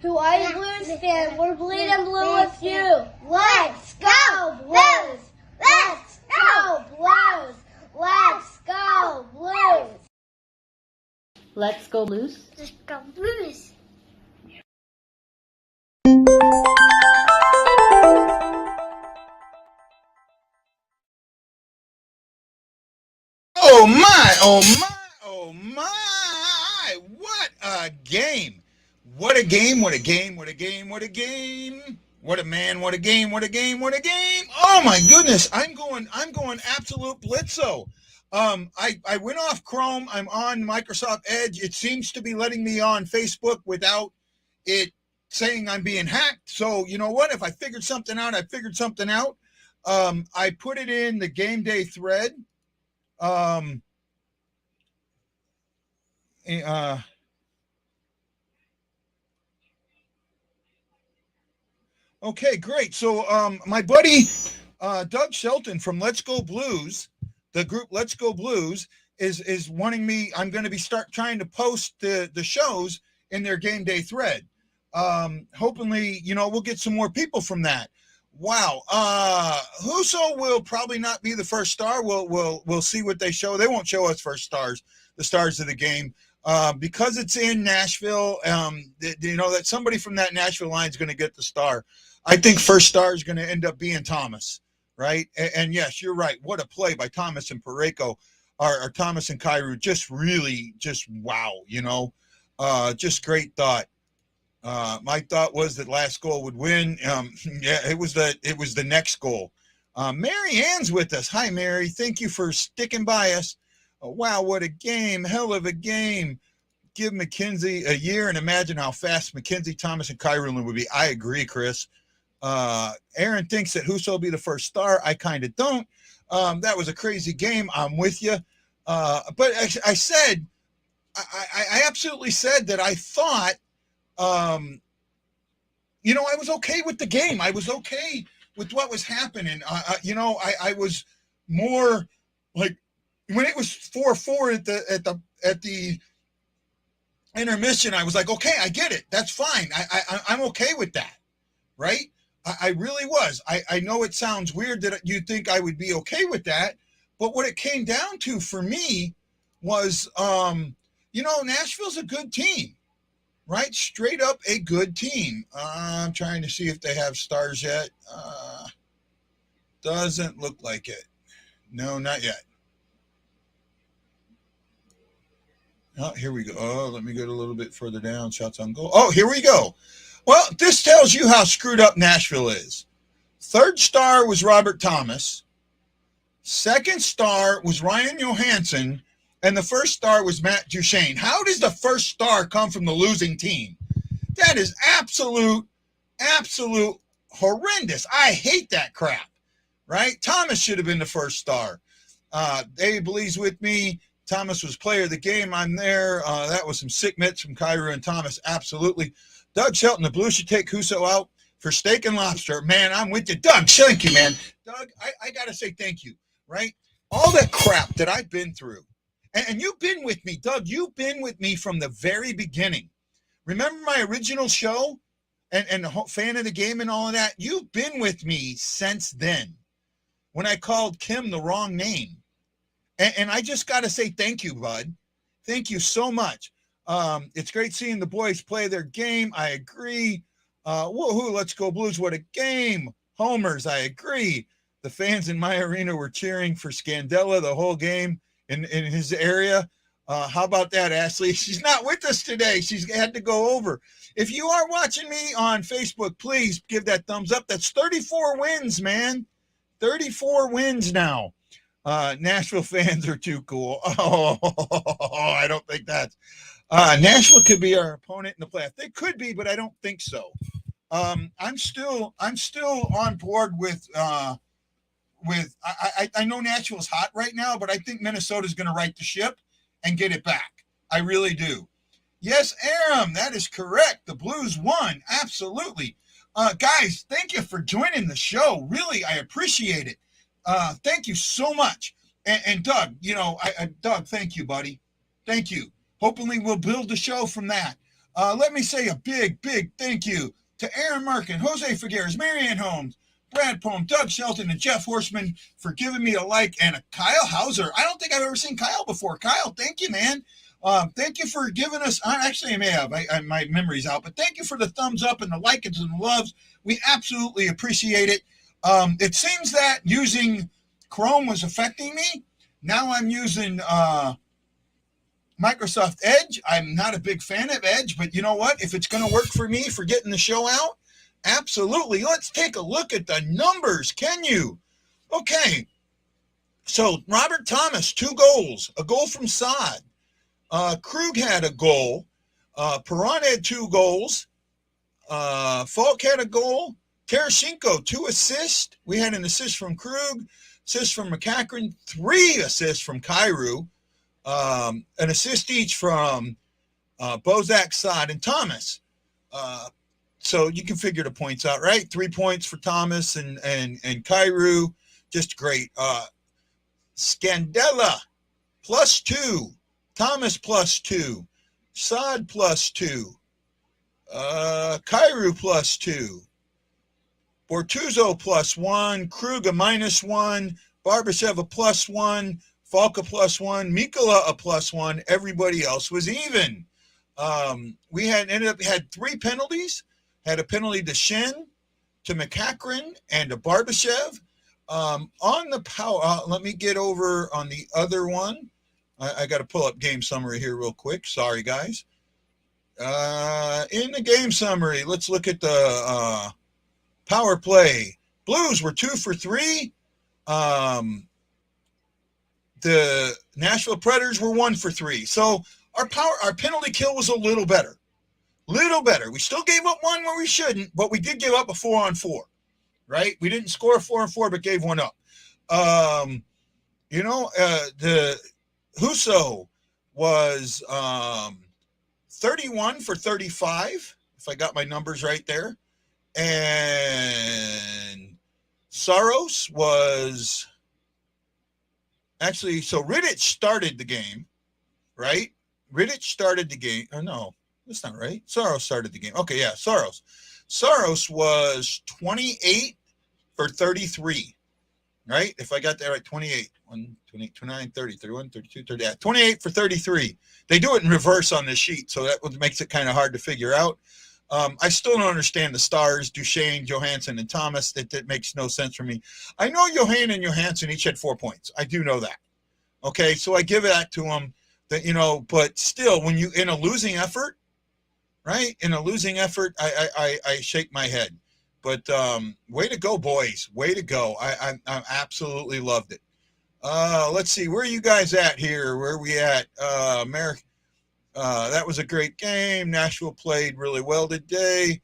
To all you Blues fans, we're bleeding blue with you. Let's go Blues! Let's go Blues! Let's go Blues! Let's go Blues. Let's go Blues! Oh my, oh my, oh my, what a game. What a game, what a game, what a game, what a game. What a man, what a game, what a game, what a game. Oh my goodness, I'm going absolute blitzo. I went off Chrome, I'm on Microsoft Edge. It seems to be letting me on Facebook without it saying I'm being hacked. So you know what, if I figured something out, I figured something out. I put it in the game day thread. Okay, great. So my buddy Doug Shelton from Let's Go Blues, the group Let's Go Blues, is wanting me. I'm going to be trying to post the shows in their game day thread. Hopefully, we'll get some more people from that. Wow. Huso will probably not be the first star. We'll see what they show. They won't show us first stars, the stars of the game. Because it's in Nashville, that somebody from that Nashville line is going to get the star. I think first star is going to end up being Thomas, right? And yes, you're right. What a play by Thomas and Parayko, or Thomas and Kyrou. Just wow, just great thought. My thought was that last goal would win. It was the next goal. Mary Ann's with us. Hi, Mary. Thank you for sticking by us. Oh, wow, what a game. Hell of a game. Give McKenzie a year and imagine how fast McKenzie, Thomas, and Kyrou would be. I agree, Chris. Aaron thinks that Huso will be the first star. I kind of don't. That was a crazy game. I'm with you. But I said, I absolutely said that I thought, I was okay with the game. I was okay with what was happening. I was more like, when it was 4-4 at the intermission, I was like, okay, I get it. That's fine. I'm okay with that, right? I really was. I know it sounds weird that you think I would be okay with that, but what it came down to for me was, Nashville's a good team, right? Straight up a good team. I'm trying to see if they have stars yet. Doesn't look like it. No, not yet. Oh, here we go. Oh, let me go a little bit further down. Shots on goal. Oh, here we go. Well, this tells you how screwed up Nashville is. Third star was Robert Thomas. Second star was Ryan Johansson. And the first star was Matt Duchene. How does the first star come from the losing team? That is absolute horrendous. I hate that crap, right? Thomas should have been the first star. Dave believes with me. Thomas was player of the game. I'm there. That was some sick mitts from Kyrou and Thomas. Absolutely. Doug Shelton, the Blues should take Huso out for steak and lobster. Man, I'm with you. Doug, thank you, man. Doug, I got to say thank you, right? All that crap that I've been through. And you've been with me, Doug. You've been with me from the very beginning. Remember my original show and the fan of the game and all of that? You've been with me since then when I called Kim the wrong name. And I just got to say thank you, bud. Thank you so much. It's great seeing the boys play their game. I agree. Woohoo, let's go Blues. What a game. Homers, I agree. The fans in my arena were cheering for Scandella the whole game in his area. How about that, Ashley? She's not with us today. She's had to go over. If you are watching me on Facebook, please give that thumbs up. That's 34 wins, man. 34 wins now. Nashville fans are too cool. Oh, I don't think that's Nashville could be our opponent in the playoffs. They could be, but I don't think so. I'm still on board with I know Nashville's hot right now, but I think Minnesota's going to right the ship and get it back. I really do. Yes, Aram, that is correct. The Blues won. Absolutely. Guys, thank you for joining the show. Really, I appreciate it. Thank you so much. And Doug, Doug, thank you, buddy. Thank you. Hopefully we'll build the show from that. Let me say a big thank you to Aaron Markin, Jose Figueres, Marianne Holmes, Brad Poem, Doug Shelton, and Jeff Horseman for giving me a like, and a Kyle Hauser. I don't think I've ever seen Kyle before. Kyle, thank you, man. Thank you for giving us, actually I may have, my memory's out, but thank you for the thumbs up and the likes and the loves. We absolutely appreciate it. It seems that using Chrome was affecting me. Now I'm using Microsoft Edge. I'm not a big fan of Edge, but you know what? If it's going to work for me for getting the show out, absolutely. Let's take a look at the numbers. Can you? Okay. So Robert Thomas, 2 goals, a goal from Saad. Krug had a goal. Perron had 2 goals. Falk had a goal. Tereshchenko, 2 assists. We had an assist from Krug, assist from McCachran, 3 assists from Kyrou, an assist each from Bozak, Saad, and Thomas. So you can figure the points out, right? 3 points for Thomas and Kyrou. Just great. Scandella, +2. Thomas, +2. Saad, +2. Kyrou, +2. Bortuzzo, +1. Krug, -1. Barbashev, +1. Falk, +1. Mikkola, +1. Everybody else was even. We had 3 penalties. Had a penalty to Shen, to McCachran, and to Barbashev. On the power, let me get over on the other one. I got to pull up game summary here real quick. Sorry, guys. In the game summary, let's look at the power play. Blues were 2 for 3. The Nashville Predators were 1 for 3. So our penalty kill was a little better. We still gave up 1 where we shouldn't, but we did give up a 4-on-4, right? We didn't score a 4-on-4, but gave 1 up. The Husso was 31 for 35, if I got my numbers right there. And Saros was actually, so Rittich started the game, right? Rittich started the game. Oh, no, that's not right. Saros started the game. Okay, yeah, Saros. Saros was 28 for 33, right? If I got that right, 28. 1, 28, 29, 30, 31, 32, 30. Yeah, 28 for 33. They do it in reverse on the sheet, so that makes it kind of hard to figure out. I still don't understand the stars, Duchesne, Johansson, and Thomas. That makes no sense for me. I know Johan and Johansson each had 4 points. I do know that. Okay, so I give that to them. But still, when you in a losing effort, right? In a losing effort, I shake my head. But way to go, boys. Way to go. I absolutely loved it. Let's see. Where are you guys at here? Where are we at? America. That was a great game. Nashville played really well today.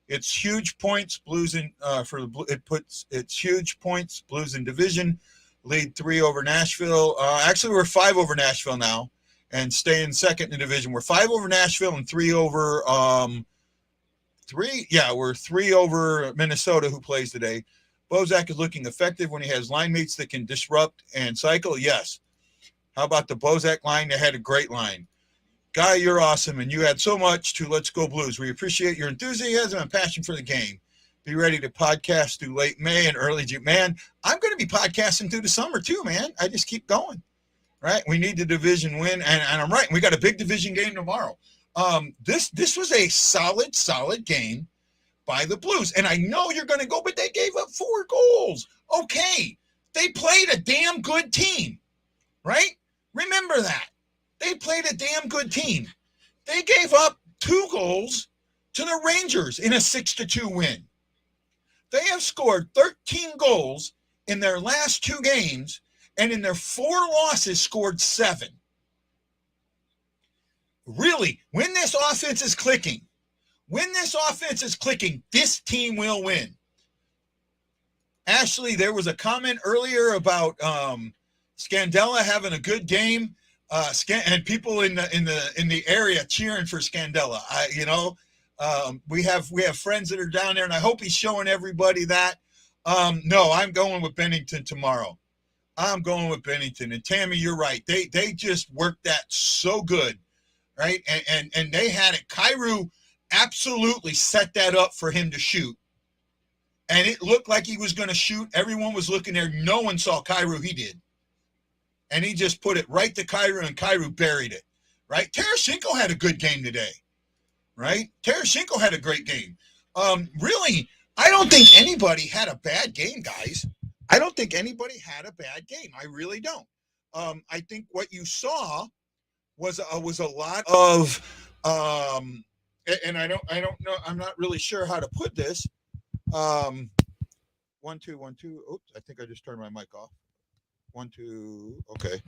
It's huge points. Blues in it's huge points. Blues in division lead 3 over Nashville. Actually, we're 5 over Nashville now, and stay in second in the division. We're 5 over Nashville and 3 over we're 3 over Minnesota, who plays today. Bozak is looking effective when he has line mates that can disrupt and cycle. Yes. How about the Bozak line? They had a great line. Guy, you're awesome, and you add so much to Let's Go Blues. We appreciate your enthusiasm and passion for the game. Be ready to podcast through late May and early June. Man, I'm going to be podcasting through the summer too, man. I just keep going, right? We need the division win, and I'm right. We got a big division game tomorrow. This was a solid game by the Blues. And I know you're going to go, but they gave up 4 goals. Okay, they played a damn good team, right? Remember that. They played a damn good team. They gave up 2 goals to the Rangers in a 6-2 win. They have scored 13 goals in their last 2 games, and in their 4 losses scored 7. Really, when this offense is clicking, this team will win. Ashley, there was a comment earlier about Scandella having a good game. And people in the area cheering for Scandella. We have friends that are down there, and I hope he's showing everybody that. No, I'm going with Bennington tomorrow. I'm going with Bennington. And Tammy, you're right. They just worked that so good. right? And they had it. Kyrou absolutely set that up for him to shoot. And it looked like he was going to shoot. Everyone was looking there. No one saw Kyrou. He did. And he just put it right to Kyrou, and Kyrou buried it, right? Tarasenko had a good game today, right? Tarasenko had a great game. Really, I don't think anybody had a bad game, guys. I don't think anybody had a bad game. I really don't. I think what you saw was a lot of, and I don't know. I'm not really sure how to put this. 1 2 1 2. Oops, I think I just turned my mic off. 1 2. Okay,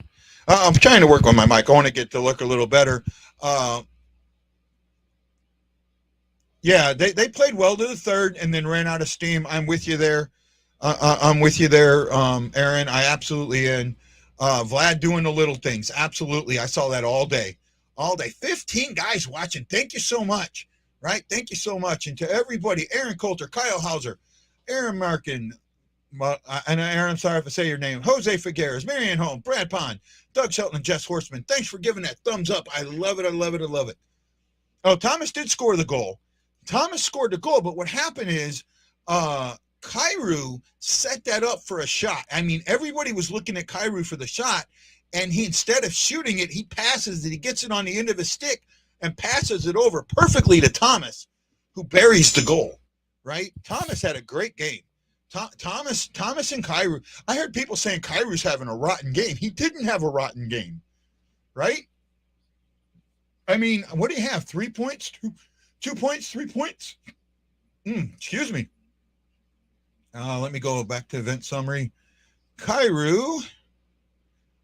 I'm trying to work on my mic. I want to get to look a little better. Yeah, they played well to the third and then ran out of steam. I'm with you there. I'm with you there, Aaron. I absolutely am. Vlad doing the little things. Absolutely. I saw that all day. All day. 15 guys watching. Thank you so much. Right? Thank you so much. And to everybody, Aaron Coulter, Kyle Hauser, Aaron Markin, and Aaron, I'm sorry if I say your name, Jose Figueres, Marianne Holm, Brad Pond, Doug Shelton, and Jess Horseman. Thanks for giving that thumbs up. I love it. I love it. I love it. Oh, Thomas did score the goal. Thomas scored the goal, but what happened is Kyrou set that up for a shot. I mean, everybody was looking at Kyrou for the shot, and he, instead of shooting it, he passes it. He gets it on the end of his stick and passes it over perfectly to Thomas, who buries the goal, right? Thomas had a great game. Thomas and Kyrou. I heard people saying Kyrou's having a rotten game. He didn't have a rotten game, right? I mean, what do you have? 3 points? 2 points? 3 points? Excuse me. Let me go back to event summary. Kyrou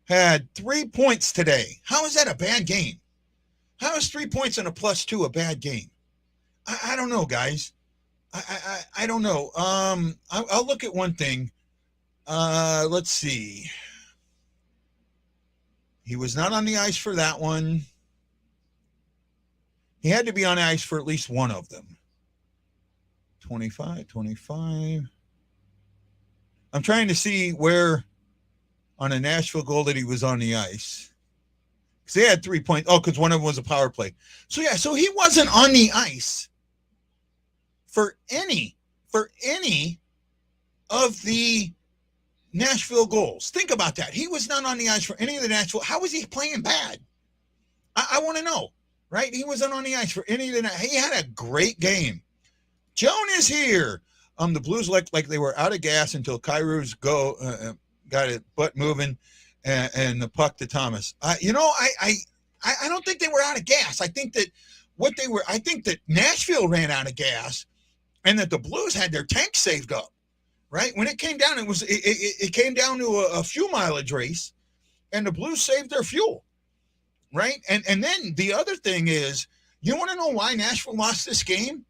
had 3 points today. How is that a bad game? How is 3 points and a +2 a bad game? I don't know, guys. I don't know. I'll look at one thing. Let's see. He was not on the ice for that one. He had to be on the ice for at least one of them. 25. I'm trying to see where on a Nashville goal that he was on the ice. Because they had 3 points. Oh, because one of them was a power play. So, yeah, so he wasn't on the ice for any of the Nashville goals. Think about that. He was not on the ice for any of the Nashville. How was he playing bad? I want to know, right? He wasn't on the ice for any of the. He had a great game. Joan is here. The Blues looked like they were out of gas until Kyrou's got it butt moving and the puck to Thomas. I don't think they were out of gas. I think that I think that Nashville ran out of gas and that the Blues had their tank saved up, right? When it came down, it came down to a fuel mileage race and the Blues saved their fuel, right? And then the other thing is, you want to know why Nashville lost this game?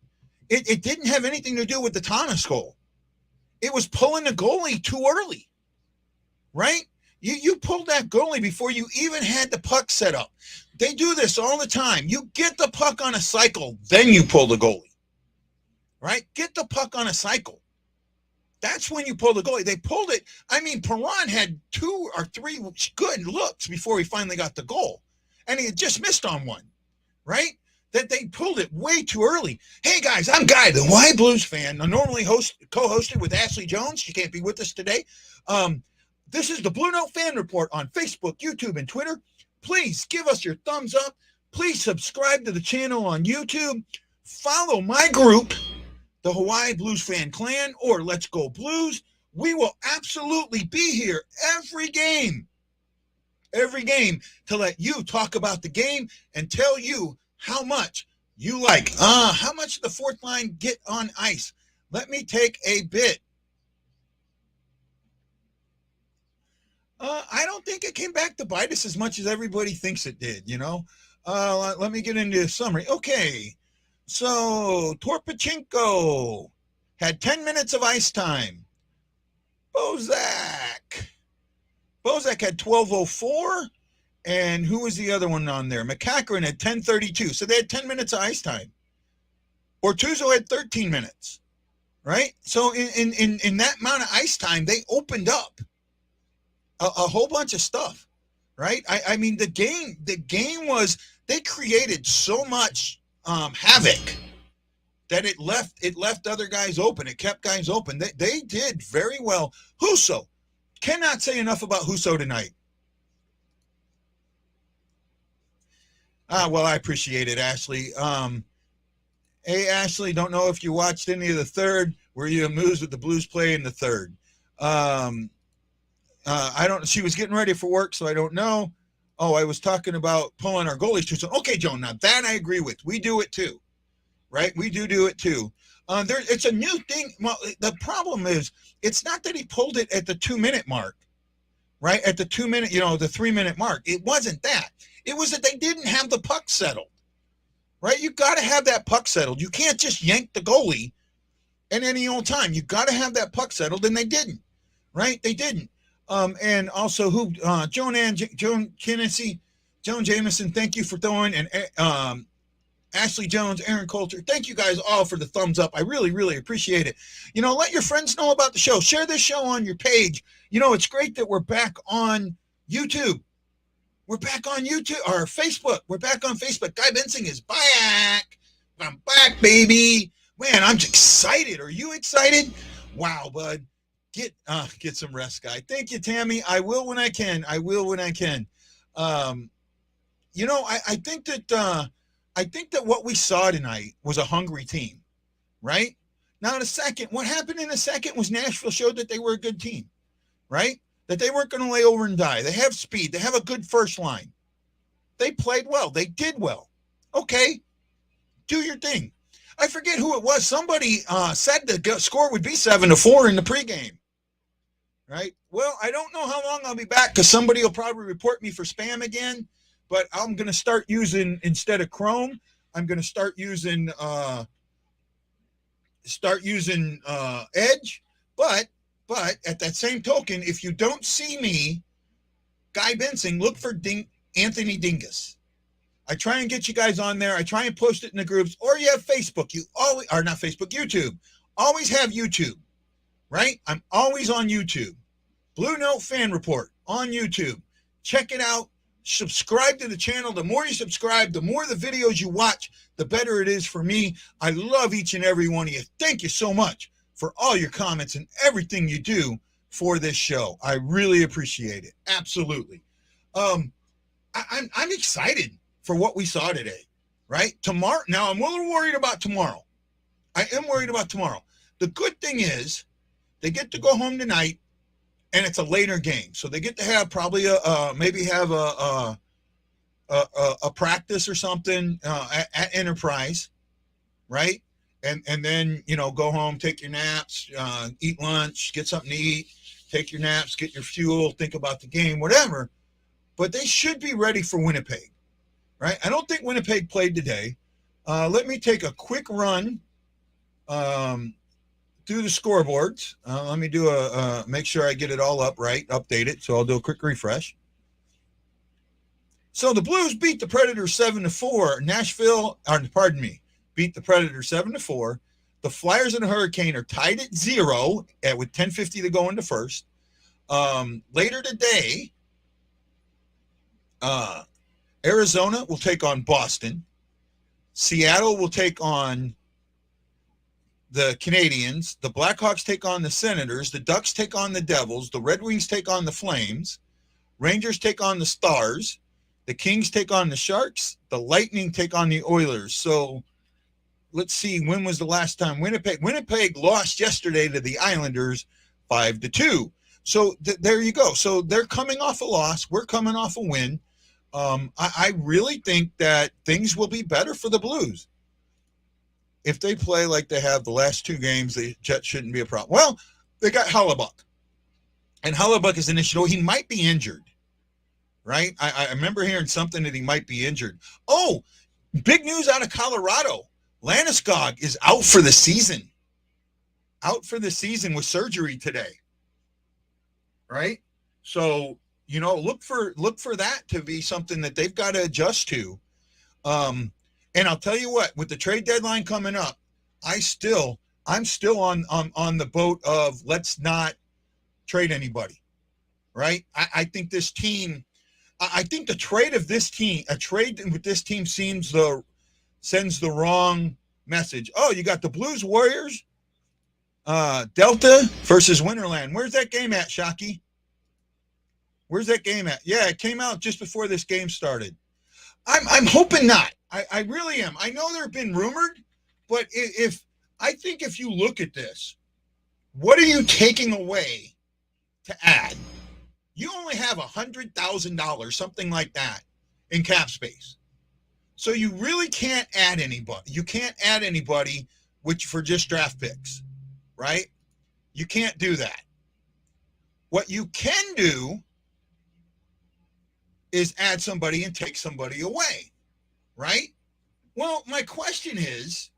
It didn't have anything to do with the Thomas goal. It was pulling the goalie too early, right? You pulled that goalie before you even had the puck set up. They do this all the time. You get the puck on a cycle, then you pull the goalie, right? Get the puck on a cycle. That's when you pull the goalie. They pulled it. I mean, Perron had 2 or 3 good looks before he finally got the goal, and he had just missed on one, right? That they pulled it way too early. Hey, guys, I'm Guy, the Hawaii Blues fan. I normally co-hosted with Ashley Jones. She can't be with us today. This is the BlueNote Fan Report on Facebook, YouTube, and Twitter. Please give us your thumbs up. Please subscribe to the channel on YouTube. Follow my group, the Hawaii Blues Fan Clan, or Let's Go Blues. We will absolutely be here every game to let you talk about the game and tell you how much you like. How much did the fourth line get on ice? Let me take a bit. I don't think it came back to bite us as much as everybody thinks it did, you know. Let me get into a summary. Okay, so Torpachenko had 10 minutes of ice time. Bozak had 12:04. And who was the other one on there? McCackeren had 10:32. So they had 10 minutes of ice time. Ortuzzo had 13 minutes, right? So in that amount of ice time, they opened up a whole bunch of stuff, right? I mean, the game was they created so much havoc that it left other guys open. It kept guys open. They did very well. Husso, cannot say enough about Husso tonight. Well, I appreciate it, Ashley. Hey, Ashley, don't know if you watched any of the third. Were you amused with the Blues play in the third? I don't. She was getting ready for work, so I don't know. Oh, I was talking about pulling our goalies too soon. Okay, Joan, now that I agree with. We do it too, right? We do it too. It's a new thing. Well, the problem is, it's not that he pulled it at the 2-minute mark, right? At the 2-minute, the 3-minute mark. It wasn't that. It was that they didn't have the puck settled, right? You got to have that puck settled. You can't just yank the goalie at any old time. You got to have that puck settled, and they didn't, right? They didn't. And also Joan Kinnessy, Joan Jameson, thank you for throwing, and Ashley Jones, Aaron Coulter, thank you guys all for the thumbs up. I really, really appreciate it. Let your friends know about the show. Share this show on your page. It's great that we're back on YouTube. We're back on YouTube or Facebook. We're back on Facebook. Guy Bensing is back. I'm back, baby. Man, I'm excited. Are you excited? Wow, bud. Get some rest, guy. Thank you, Tammy. I will when I can. I think that what we saw tonight was a hungry team, right? Now, what happened in the second was Nashville showed that they were a good team, right? That they weren't going to lay over and die. They have speed. They have a good first line. They played well. They did well. Okay, do your thing. I forget who it was. Somebody said the score would be 7-4 in the pregame, right? Well, I don't know how long I'll be back because somebody will probably report me for spam again. But I'm going to start using, instead of Chrome, I'm going to start using Edge. But at that same token, if you don't see me, Guy Bensing, look for Anthony Dingus. I try and get you guys on there. I try and post it in the groups. Or you have Facebook. YouTube. Always have YouTube, right? I'm always on YouTube. BlueNote Fan Report on YouTube. Check it out. Subscribe to the channel. The more you subscribe, the more the videos you watch, the better it is for me. I love each and every one of you. Thank you so much for all your comments and everything you do for this show. I really appreciate it. Absolutely. I'm excited for what we saw today, right? Tomorrow. Now, I'm a little worried about tomorrow. I am worried about tomorrow. The good thing is they get to go home tonight, and it's a later game, so they get to have probably a practice or something at Enterprise, right? And then go home, take your naps, eat lunch, get something to eat, take your naps, get your fuel, think about the game, whatever. But they should be ready for Winnipeg, right? I don't think Winnipeg played today. Let me take a quick run through the scoreboards. Let me do make sure I get it all up right, update it. So I'll do a quick refresh. So the Blues beat the Predators 7-4. Nashville, beat the Predators 7-4. The Flyers and the Hurricane are tied at 0 with 10:50 to go into first. Later today, Arizona will take on Boston. Seattle will take on the Canadiens. The Blackhawks take on the Senators. The Ducks take on the Devils. The Red Wings take on the Flames. Rangers take on the Stars. The Kings take on the Sharks. The Lightning take on the Oilers. So let's see, when was the last time Winnipeg lost yesterday to the Islanders 5-2. So there you go. So they're coming off a loss. We're coming off a win. I really think that things will be better for the Blues. If they play like they have the last two games, the Jets shouldn't be a problem. Well, they got Hellebuck. And Hellebuck is an issue. He might be injured, right? I remember hearing something that he might be injured. Oh, big news out of Colorado. Landeskog is out for the season. Out for the season with surgery today, right? So, look for that to be something that they've got to adjust to. And I'll tell you what, with the trade deadline coming up, I'm still on the boat of let's not trade anybody, right? I think this team, I think a trade with this team sends the wrong message. Oh, you got the Blues Warriors, Delta versus Winterland. Where's that game at, Shockey? Where's that game at? Yeah, it came out just before this game started. I'm hoping not. I really am. I know they've been rumored, but if you look at this, what are you taking away to add? You only have $100,000, something like that, in cap space. So you really can't add anybody. You can't add anybody for just draft picks, right? You can't do that. What you can do is add somebody and take somebody away, right? Well, my question is,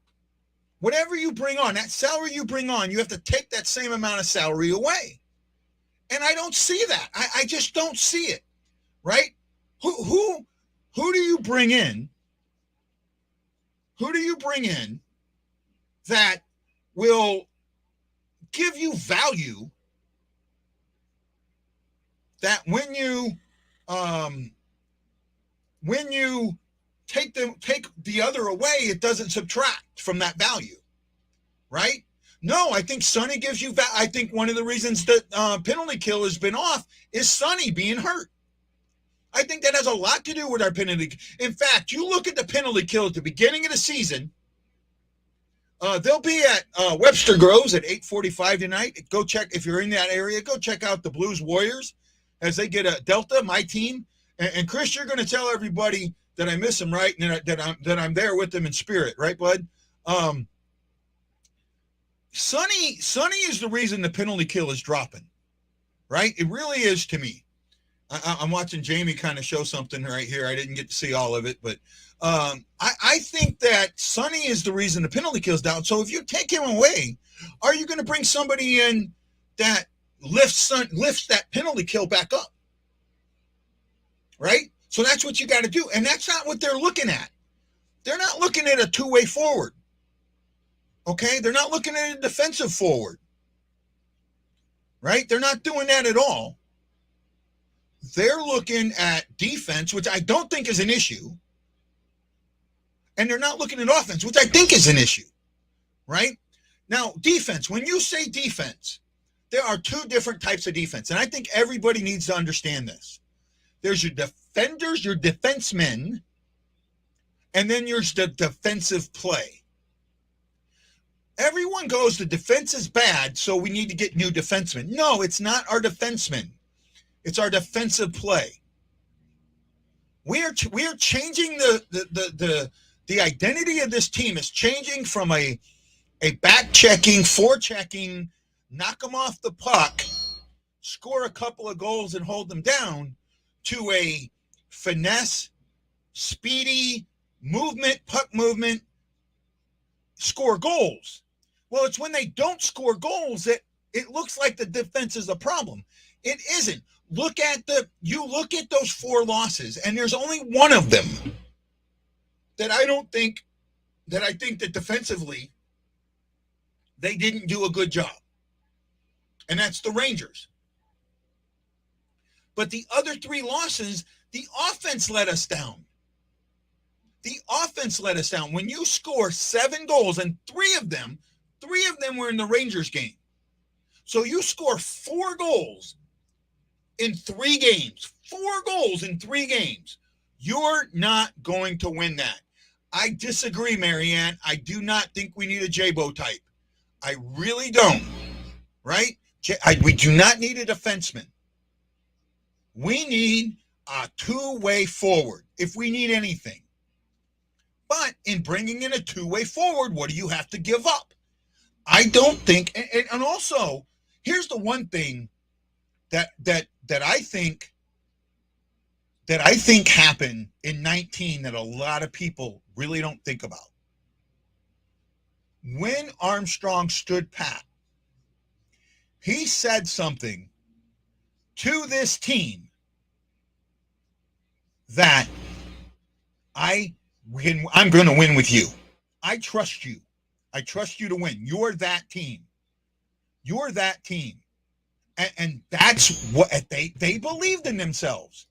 whatever you bring on, that salary you bring on, you have to take that same amount of salary away. And I don't see that. I just don't see it, right? Who do you bring in? Who do you bring in that will give you value that when you take the other away, it doesn't subtract from that value, right? No, I think Sonny gives you I think one of the reasons that penalty kill has been off is Sonny being hurt. I think that has a lot to do with our penalty. In fact, you look at the penalty kill at the beginning of the season. They'll be at Webster Groves at 8:45 tonight. Go check, if you're in that area, go check out the Blues Warriors as they get a Delta, my team. And Chris, you're going to tell everybody that I miss them, right? And that I'm there with them in spirit, right, bud? Sonny is the reason the penalty kill is dropping, right? It really is to me. I'm watching Jamie kind of show something right here. I didn't get to see all of it, but I think that Sonny is the reason the penalty kill is down. So if you take him away, are you going to bring somebody in that lifts that penalty kill back up, right? So that's what you got to do, and that's not what they're looking at. They're not looking at a two-way forward. Okay, they're not looking at a defensive forward, right? They're not doing that at all. They're looking at defense, which I don't think is an issue. And they're not looking at offense, which I think is an issue, right? Now, defense, when you say defense, there are two different types of defense. And I think everybody needs to understand this. There's your defenders, your defensemen, and then there's the defensive play. Everyone goes, the defense is bad, so we need to get new defensemen. No, it's not our defensemen. It's our defensive play. We are changing the identity of this team is changing from a back-checking, forechecking, knock them off the puck, score a couple of goals and hold them down, to a finesse, speedy movement, puck movement, score goals. Well, it's when they don't score goals that it looks like the defense is the problem. It isn't. You look at those 4 losses, and there's only one of them that I think that defensively they didn't do a good job. And that's the Rangers. But the other 3 losses, the offense let us down. The offense let us down. When you score 7 goals, and 3 of them were in the Rangers game. So you score 4 goals in 3 games. 4 goals in 3 games. You're not going to win that. I disagree, Marianne. I do not think we need a J-Bo type. I really don't. Right? We do not need a defenseman. We need a two-way forward if we need anything. But in bringing in a two-way forward, what do you have to give up? I don't think, and also, here's the one thing that I think happened in 19 that a lot of people really don't think about. When Armstrong stood pat, he said something to this team that I'm going to win with you. I trust you. I trust you to win. You're that team. You're that team. And that's what they believed in themselves.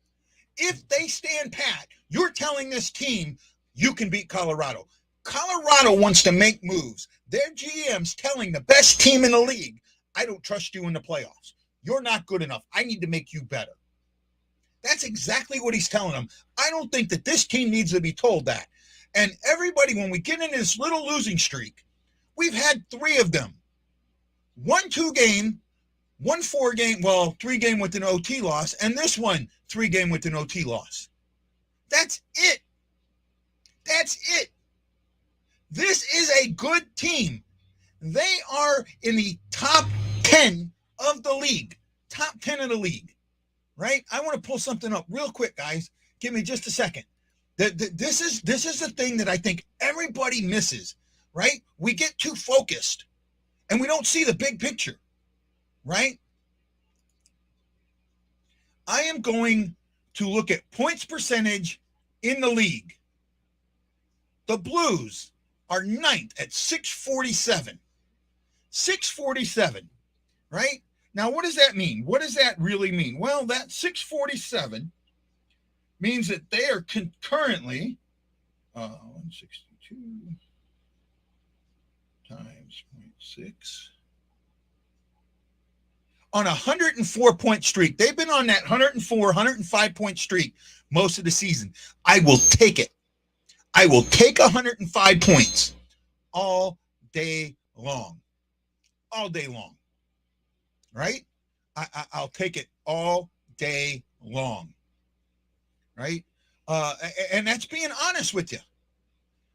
If they stand pat, you're telling this team you can beat Colorado. Colorado wants to make moves. Their GM's telling the best team in the league, I don't trust you in the playoffs. You're not good enough. I need to make you better. That's exactly what he's telling them. I don't think that this team needs to be told that. And everybody, when we get into this little losing streak, we've had 3 of them. 1 2-game, 1 4-game, 3-game with an OT loss, and this one 3-game with an OT loss. That's it. That's it. This is a good team. They are in the top 10 of the league. Top 10 of the league. Right? I want to pull something up real quick, guys. Give me just a second. This is the thing that I think everybody misses, right? We get too focused and we don't see the big picture, right? I am going to look at points percentage in the league. The Blues are 9th at 647. 647, right? Now, what does that mean? What does that really mean? Well, that 647 means that they are currently 162 times 0.6 on a 104-point streak. They've been on that 104, 105-point streak most of the season. I will take it. I will take 105 points all day long. All day long. Right? I'll take it all day long. Right? And that's being honest with you.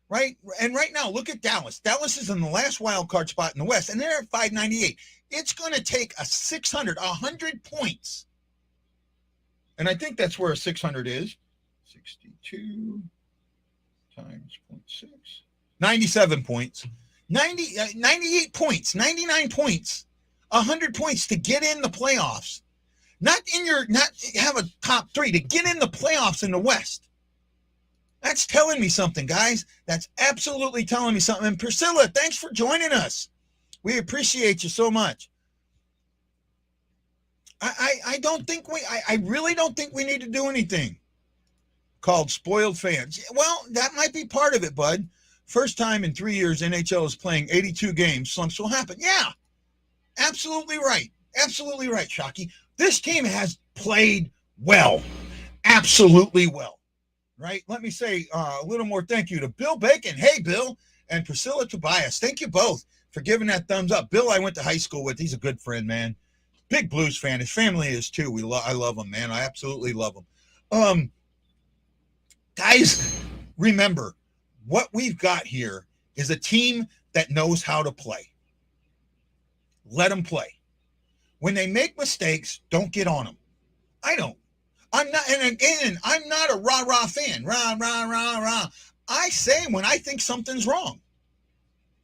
Right? And right now, look at Dallas. Dallas is in the last wild card spot in the West, and they're at 598. It's going to take 100 points. And I think that's where a 600 is. 62 times 0.6. 97 points. 98 points. 99 points. 100 points to get in the playoffs. Not have a top 3, to get in the playoffs in the West. That's telling me something, guys. That's absolutely telling me something. And Priscilla, thanks for joining us. We appreciate you so much. I really don't think we need to do anything called spoiled fans. Well, that might be part of it, bud. First time in 3 years NHL is playing 82 games. Slumps will happen. Yeah, absolutely right. Absolutely right, Shockey. This team has played well. Absolutely well. Right? Let me say a little more thank you to Bill Bacon. Hey, Bill. And Priscilla Tobias. Thank you both for giving that thumbs up. Bill, I went to high school with. He's a good friend, man. Big Blues fan. His family is too. I love him, man. I absolutely love him. Guys, remember, what we've got here is a team that knows how to play. Let them play. When they make mistakes, don't get on them. I don't. I'm not, and again, I'm not a rah-rah fan. Rah, rah, rah, rah. I say when I think something's wrong,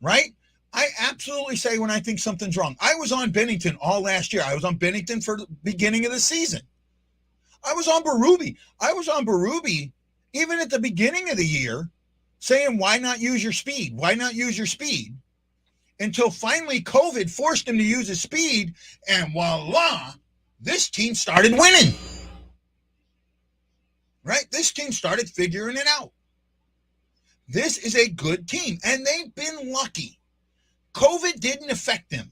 right? I absolutely say when I think something's wrong. I was on Bennington all last year. I was on Bennington for the beginning of the season. I was on Berube even at the beginning of the year saying, why not use your speed? Why not use your speed? Until finally COVID forced him to use his speed, and voila, this team started winning. Right? This team started figuring it out. This is a good team, and they've been lucky. COVID didn't affect them.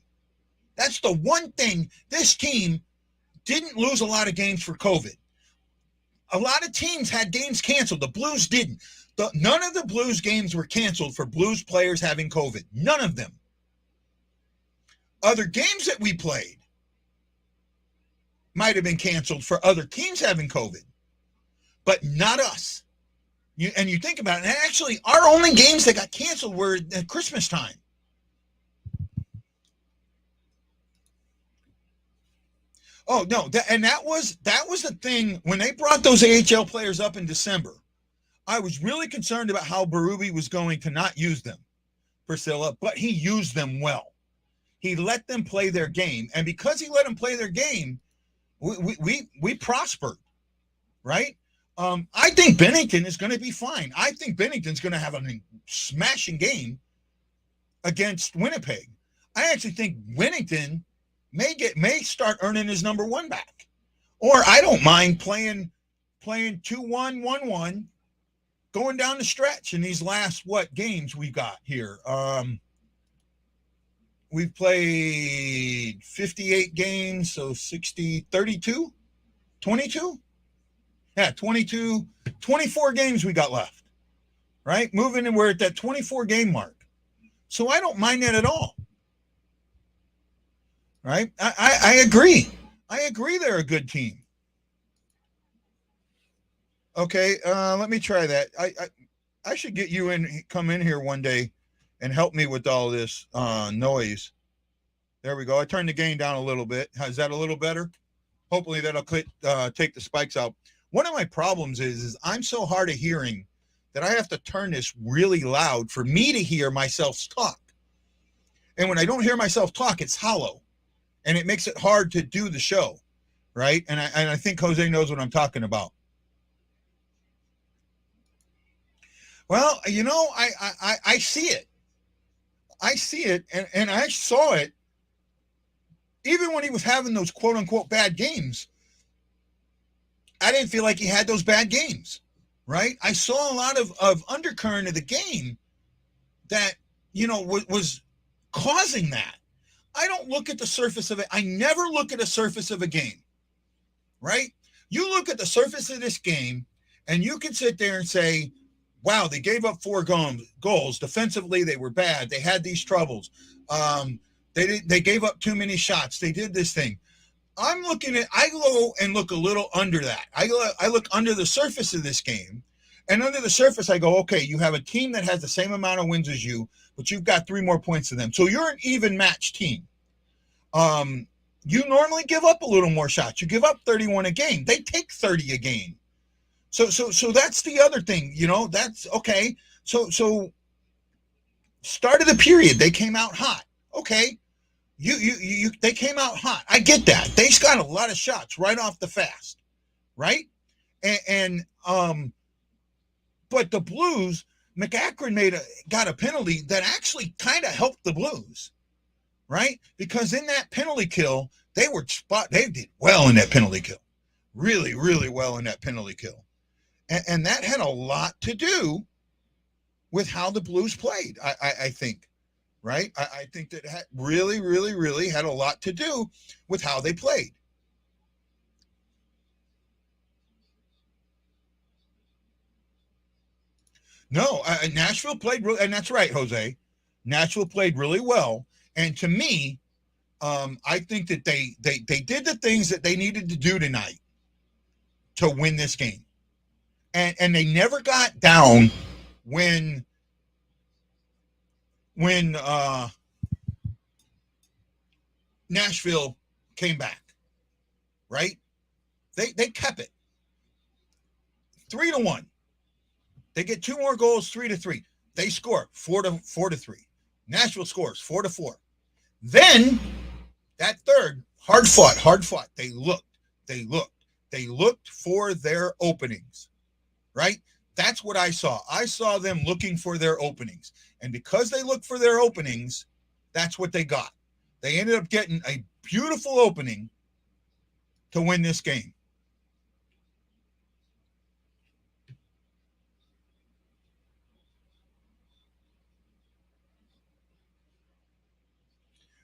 That's the one thing. This team didn't lose a lot of games for COVID. A lot of teams had games canceled. The Blues didn't. None of the Blues games were canceled for Blues players having COVID. None of them. Other games that we played might have been canceled for other teams having COVID, but not us. You think about it, and actually our only games that got canceled were at Christmas time. Oh, no, that was the thing. When they brought those AHL players up in December, I was really concerned about how Berube was going to not use them, Priscilla, but he used them well. He let them play their game, and because he let them play their game, we prospered, right? I think Bennington is going to be fine. I think Bennington's going to have a smashing game against Winnipeg. I actually think Winnington may start earning his number 1 back, or I don't mind playing playing 2-1, 1-1, going down the stretch in these last games we got here. We've played 58 games, so 60, 32, 22? Yeah, 22, 24 games we got left, right? Moving, and we're at that 24 game mark. So I don't mind that at all, right? I agree. I agree they're a good team. Okay, let me try that. I should get you come in here one day and help me with all this noise. There we go. I turned the gain down a little bit. Is that a little better? Hopefully that'll take the spikes out. One of my problems is I'm so hard of hearing that I have to turn this really loud for me to hear myself talk. And when I don't hear myself talk, it's hollow, and it makes it hard to do the show, right? And I think Jose knows what I'm talking about. Well, you know, I see it. I see it, and I saw it even when he was having those quote-unquote bad games. I didn't feel like he had those bad games, right? I saw a lot of undercurrent of the game that, you know, was causing that. I don't look at the surface of it. I never look at the surface of a game, right? You look at the surface of this game, and you can sit there and say, wow, they gave up 4 goals. Defensively, they were bad. They had these troubles. They gave up too many shots. They did this thing. I go and look a little under that. I look under the surface of this game, and under the surface, I go, okay, you have a team that has the same amount of wins as you, but you've got 3 more points than them. So you're an even match team. You normally give up a little more shots. You give up 31 a game. They take 30 a game. So that's the other thing, you know, that's okay. So start of the period, they came out hot. Okay. They came out hot. I get that. They got a lot of shots right off the fast, right? But the Blues, McAkron got a penalty that actually kind of helped the Blues, right? Because in that penalty kill, they did well in that penalty kill, really, really well in that penalty kill, and that had a lot to do with how the Blues played. I think. Right? I think that really, really, really had a lot to do with how they played. No, Nashville played and that's right, Jose. Nashville played really well. And to me, I think that they did the things that they needed to do tonight to win this game. And they never got down when Nashville came back, right? They kept it 3-1. They get 2 more goals, 3-3. They score 4-3. Nashville scores 4-4. Then that third, hard fought. They looked for their openings, right? That's what I saw. I saw them looking for their openings. And because they looked for their openings, that's what they got. They ended up getting a beautiful opening to win this game.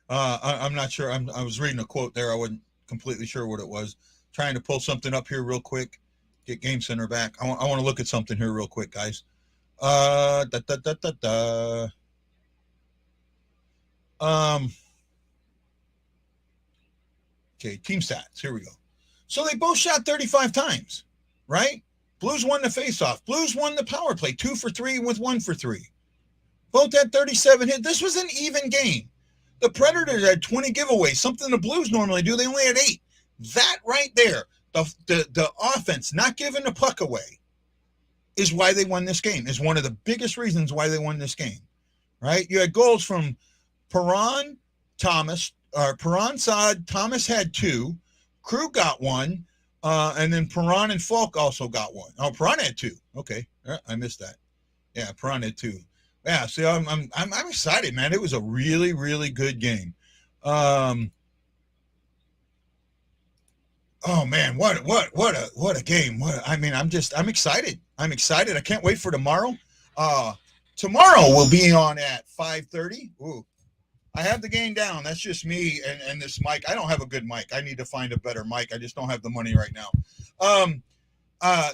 I'm not sure. I was reading a quote there. I wasn't completely sure what it was. Trying to pull something up here real quick. Get Game Center back. I want to look at something here real quick, guys. Okay, team stats. Here we go. So they both shot 35 times, right? Blues won the faceoff. Blues won the power play, 2 for 3 with 1 for 3. Both had 37 hits. This was an even game. The Predators had 20 giveaways, something the Blues normally do. They only had 8. That right there, the offense not giving the puck away, is why they won this game. Is one of the biggest reasons why they won this game, right? You had goals from Perron, Saad, Thomas had 2, Krug got 1, and then Perron and Falk also got 1. Oh, Perron had 2. Okay, I missed that. Yeah, Perron had 2. Yeah, see, I'm excited, man. It was a really, really good game. Oh man, what a game. I'm excited. I'm excited. I can't wait for tomorrow. Tomorrow we'll be on at 5:30. Ooh. I have the game down. That's just me and this mic. I don't have a good mic. I need to find a better mic. I just don't have the money right now.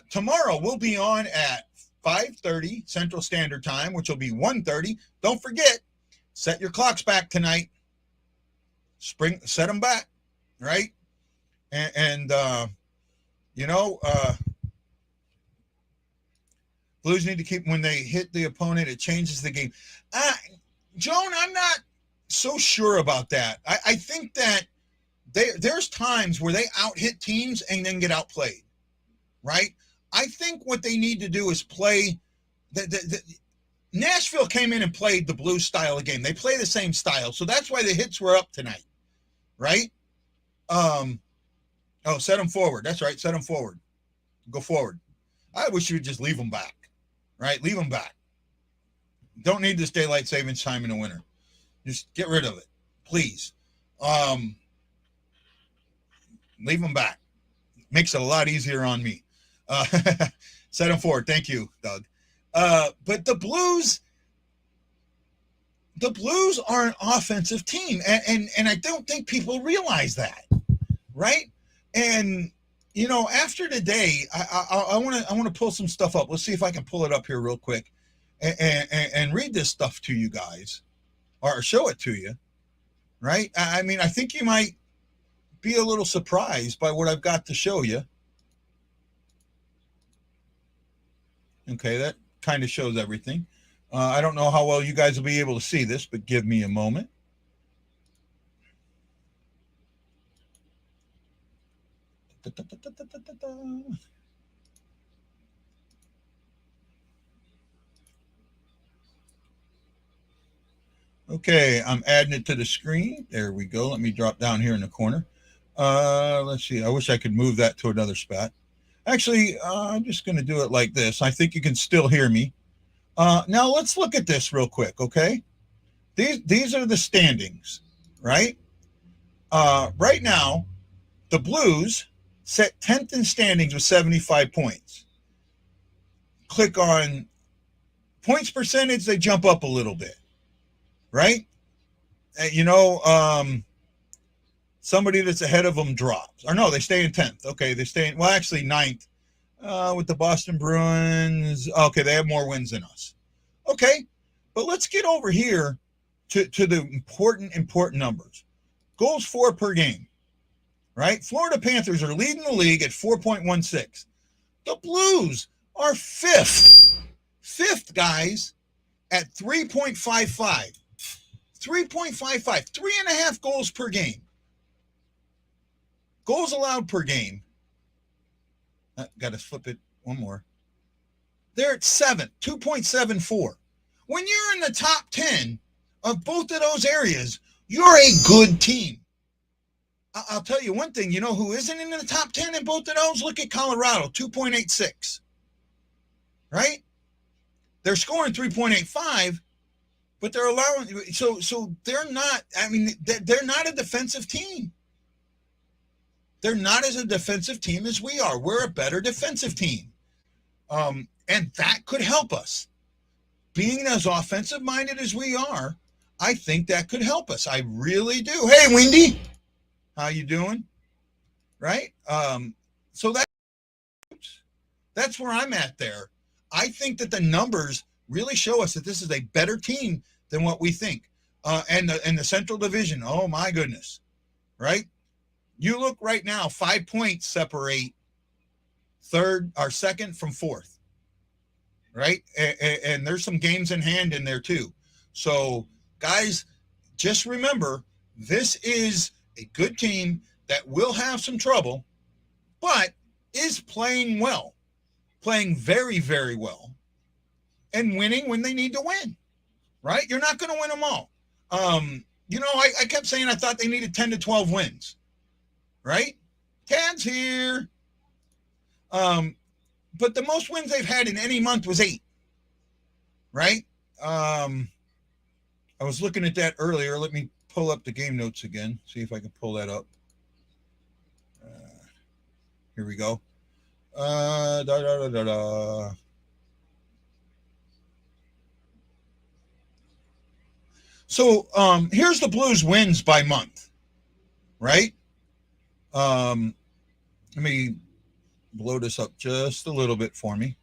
Tomorrow we'll be on at 5:30 Central Standard Time, which will be 1:30. Don't forget, set your clocks back tonight. Set them back, right? And Blues need to keep, when they hit the opponent, it changes the game. Joan, I'm not so sure about that. I think that there's times where they out-hit teams and then get outplayed, right? I think what they need to do is play Nashville came in and played the Blues style of game. They play the same style, so that's why the hits were up tonight, right? Set them forward. That's right, set them forward. Go forward. I wish you would just leave them back, right? Leave them back. Don't need this daylight savings time in the winter. Just get rid of it, please. Leave them back. Makes it a lot easier on me. Set them forward. Thank you, Doug. But the Blues are an offensive team, and I don't think people realize that, right? And after today, I want to pull some stuff up. Let's see if I can pull it up here real quick, and read this stuff to you guys, or show it to you, right? I mean, I think you might be a little surprised by what I've got to show you. Okay, that kind of shows everything. I don't know how well you guys will be able to see this, but give me a moment. Okay, I'm adding it to the screen. There we go. Let me drop down here in the corner. Let's see. I wish I could move that to another spot. Actually, I'm just going to do it like this. I think you can still hear me. Now let's look at this real quick, okay? These are the standings, right? Right now, the Blues set 10th in standings with 75 points. Click on points percentage, they jump up a little bit, right? Somebody that's ahead of them drops. Or no, they stay in 10th. Okay, they stay in, well, actually 9th with the Boston Bruins. Okay, they have more wins than us. Okay, but let's get over here to the important numbers. Goals for per game, right? Florida Panthers are leading the league at 4.16. The Blues are fifth, guys, at 3.55. 3.55, 3.5 goals per game. Goals allowed per game. Got to flip it one more. They're at 7th, 2.74. When you're in the top 10 of both of those areas, you're a good team. I'll tell you one thing. You know who isn't in the top 10 in both of those? Look at Colorado, 2.86. Right? They're scoring 3.85, but they're allowing. So they're not. I mean, they're not a defensive team. They're not as a defensive team as we are. We're a better defensive team. And that could help us. Being as offensive minded as we are, I think that could help us. I really do. Hey, Wendy, how you doing? Right? So that's where I'm at there. I think that the numbers really show us that this is a better team than what we think. And the Central Division, oh my goodness, right? You look right now, 5 points separate second from fourth, right? And there's some games in hand in there too. So, guys, just remember, this is a good team that will have some trouble, but is playing well, playing very, very well, and winning when they need to win, right? You're not going to win them all. I kept saying I thought they needed 10 to 12 wins. Right? Tad's here. But the most wins they've had in any month was 8. Right? I was looking at that earlier. Let me pull up the game notes again. See if I can pull that up. Here we go. Da, da, da, da, da. So here's the Blues wins by month, right? Let me blow this up just a little bit for me.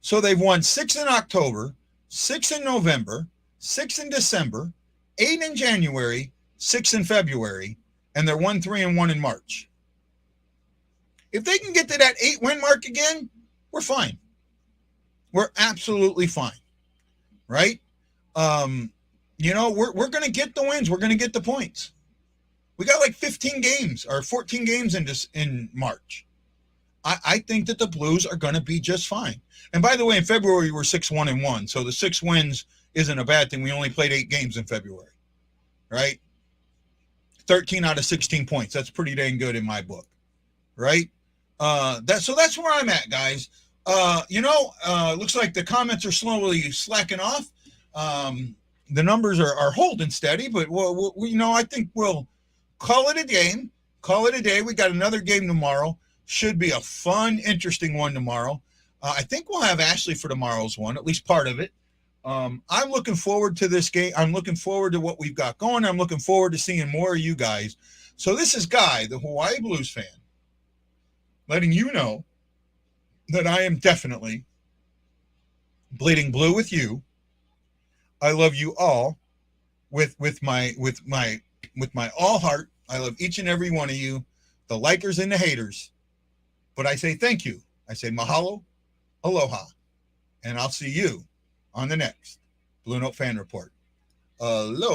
So they've won 6 in October, 6 in November, 6 in December, 8 in January, 6 in February, and they're 1-3-1 in March. If they can get to that 8-win mark again, we're fine. We're absolutely fine, right? You know, we're going to get the wins. We're going to get the points. We got like 15 games or 14 games in March. I think that the Blues are going to be just fine. And by the way, in February, we're 6-1-1. So the 6 wins isn't a bad thing. We only played 8 games in February, right? 13 out of 16 points. That's pretty dang good in my book, right? So that's where I'm at, guys. Looks like the comments are slowly slacking off. The numbers are holding steady, but I think we'll call it a game. Call it a day. We got another game tomorrow. Should be a fun, interesting one tomorrow. I think we'll have Ashley for tomorrow's one, at least part of it. I'm looking forward to this game. I'm looking forward to what we've got going. I'm looking forward to seeing more of you guys. So this is Guy, the Hawaii Blues fan, letting you know that I am definitely bleeding blue with you. I love you all with my all heart. I love each and every one of you, the likers and the haters. But I say thank you. I say mahalo, aloha, and I'll see you on the next Blue Note Fan Report. Hello.